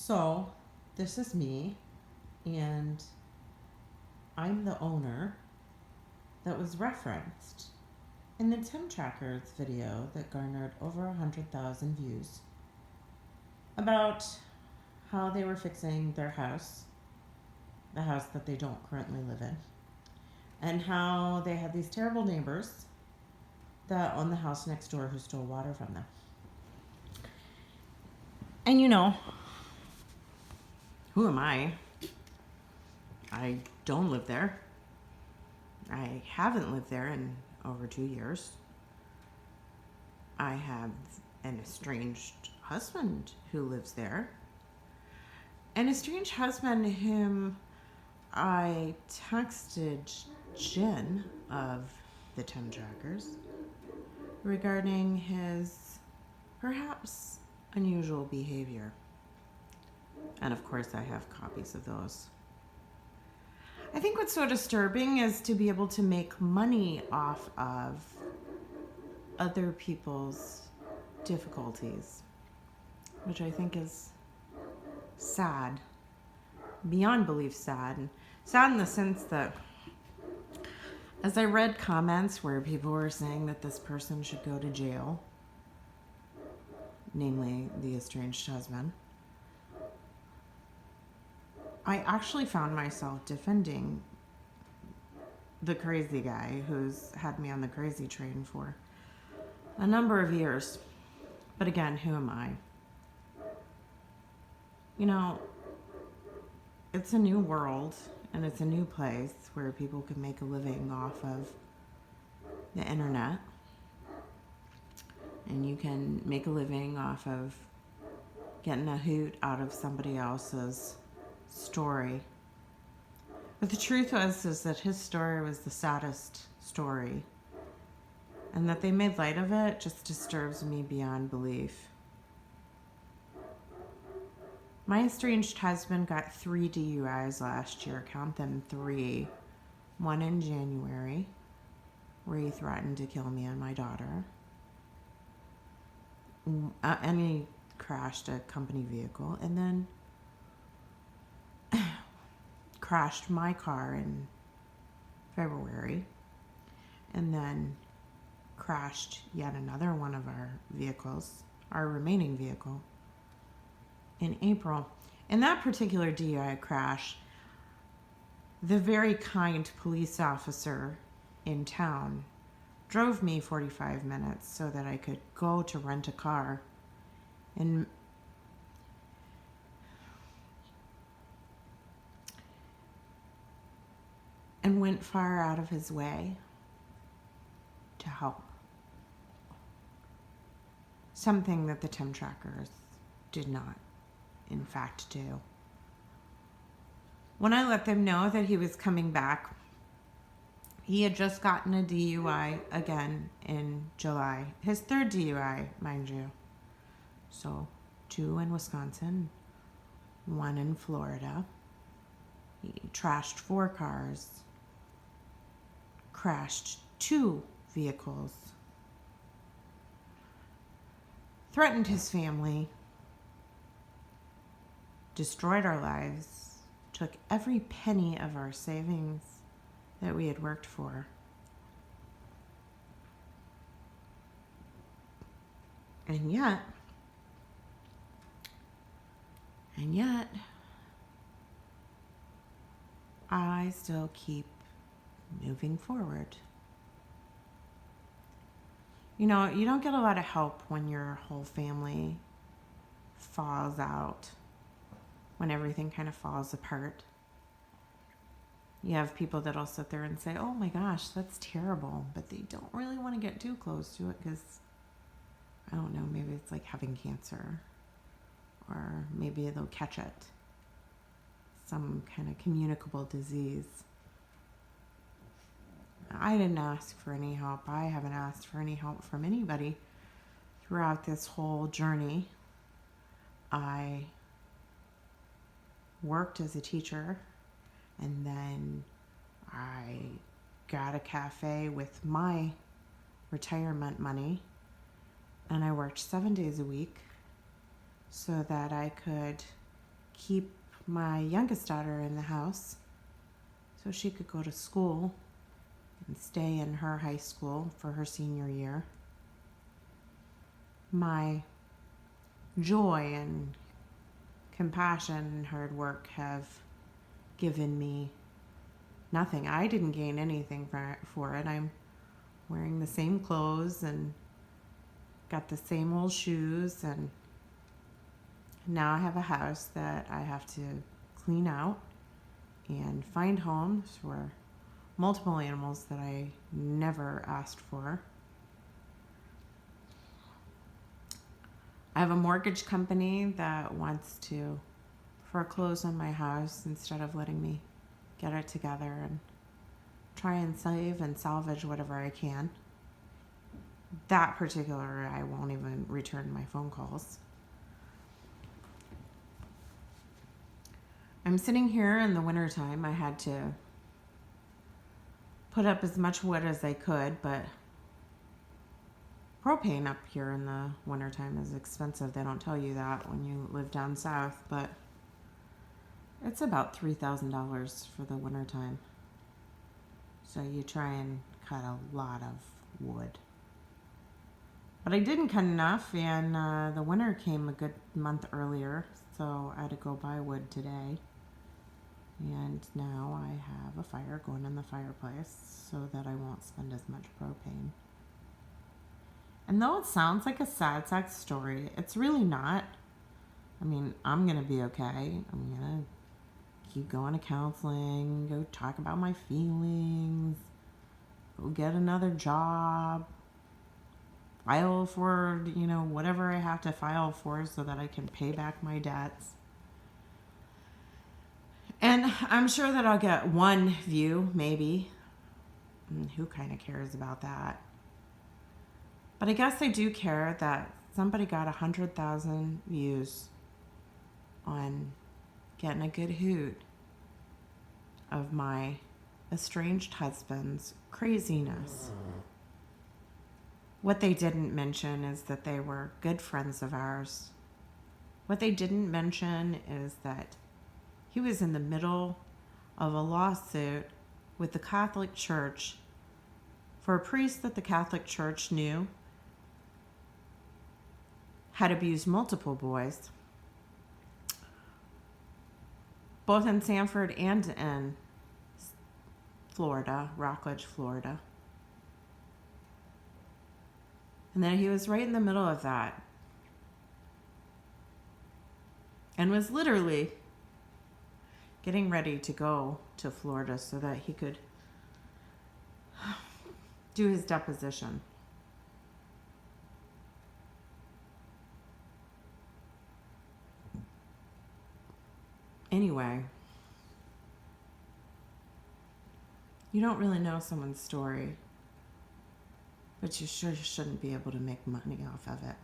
So, this is me, and I'm the owner that was referenced in the Tim Trackers video that garnered over 100,000 views about how they were fixing their house, the house that they don't currently live in, and how they had these terrible neighbors that owned the house next door who stole water from them. And who am I? I don't live there. I haven't lived there in over 2 years. I have an estranged husband who lives there. An estranged husband whom I texted Jenn of the Tim Trackers regarding his perhaps unusual behavior. And of course, I have copies of those. I think what's so disturbing is to be able to make money off of other people's difficulties, which I think is sad, beyond belief sad. And sad in the sense that as I read comments where people were saying that this person should go to jail, namely the estranged husband, I actually found myself defending the crazy guy who's had me on the crazy train for a number of years. But again, who am I? It's a new world and it's a new place where people can make a living off of the internet. And you can make a living off of getting a hoot out of somebody else's story. But the truth is that his story was the saddest story. And that they made light of it just disturbs me beyond belief. My estranged husband got 3 DUIs last year. Count them 3. One in January, where he threatened to kill me and my daughter. And he crashed a company vehicle. And then crashed my car in February. And then crashed yet another one of our vehicles, our remaining vehicle, in April. In that particular DUI crash, the very kind police officer in town drove me 45 minutes so that I could go to rent a car and went far out of his way to help. Something that the Tim Trackers did not, in fact, do. When I let them know that he was coming back, he had just gotten a DUI again in July. His 3rd DUI, mind you. So, 2 in Wisconsin, 1 in Florida. He trashed 4 cars, crashed 2 vehicles, threatened his family, destroyed our lives, took every penny of our savings that we had worked for. And yet, I still keep moving forward. You don't get a lot of help when your whole family falls out, when everything kind of falls apart. You have people that'll sit there and say, oh my gosh, that's terrible, but they don't really want to get too close to it because, I don't know, maybe it's like having cancer, or maybe they'll catch it, some kind of communicable disease. I didn't ask for any help. I haven't asked for any help from anybody throughout this whole journey. I worked as a teacher, and then I got a cafe with my retirement money, and I worked 7 days a week so that I could keep my youngest daughter in the house so she could go to school and stay in her high school for her senior year. My joy and compassion and hard work have given me nothing. I didn't gain anything for it. I'm wearing the same clothes and got the same old shoes, and now I have a house that I have to clean out and find homes for multiple animals that I never asked for. I have a mortgage company that wants to foreclose on my house instead of letting me get it together and try and save and salvage whatever I can. That particular, I won't even return my phone calls. I'm sitting here in the wintertime. I had to put up as much wood as I could, but propane up here in the wintertime is expensive. They don't tell you that when you live down south, but it's about $3,000 for the wintertime. So you try and cut a lot of wood. But I didn't cut enough, and the winter came a good month earlier, so I had to go buy wood today. And now I have a fire going in the fireplace so that I won't spend as much propane. And though it sounds like a sad sack story, it's really not. I mean, I'm going to be okay. I'm going to keep going to counseling, go talk about my feelings, go get another job, file for, whatever I have to file for so that I can pay back my debts. And I'm sure that I'll get one view, maybe. Who kind of cares about that? But I guess I do care that somebody got 100,000 views on getting a good hoot of my estranged husband's craziness. What they didn't mention is that they were good friends of ours. What they didn't mention is that he was in the middle of a lawsuit with the Catholic Church for a priest that the Catholic Church knew had abused multiple boys, both in Sanford and in Florida, Rockledge, Florida. And then he was right in the middle of that and was literally getting ready to go to Florida so that he could do his deposition. Anyway, you don't really know someone's story, but you sure shouldn't be able to make money off of it.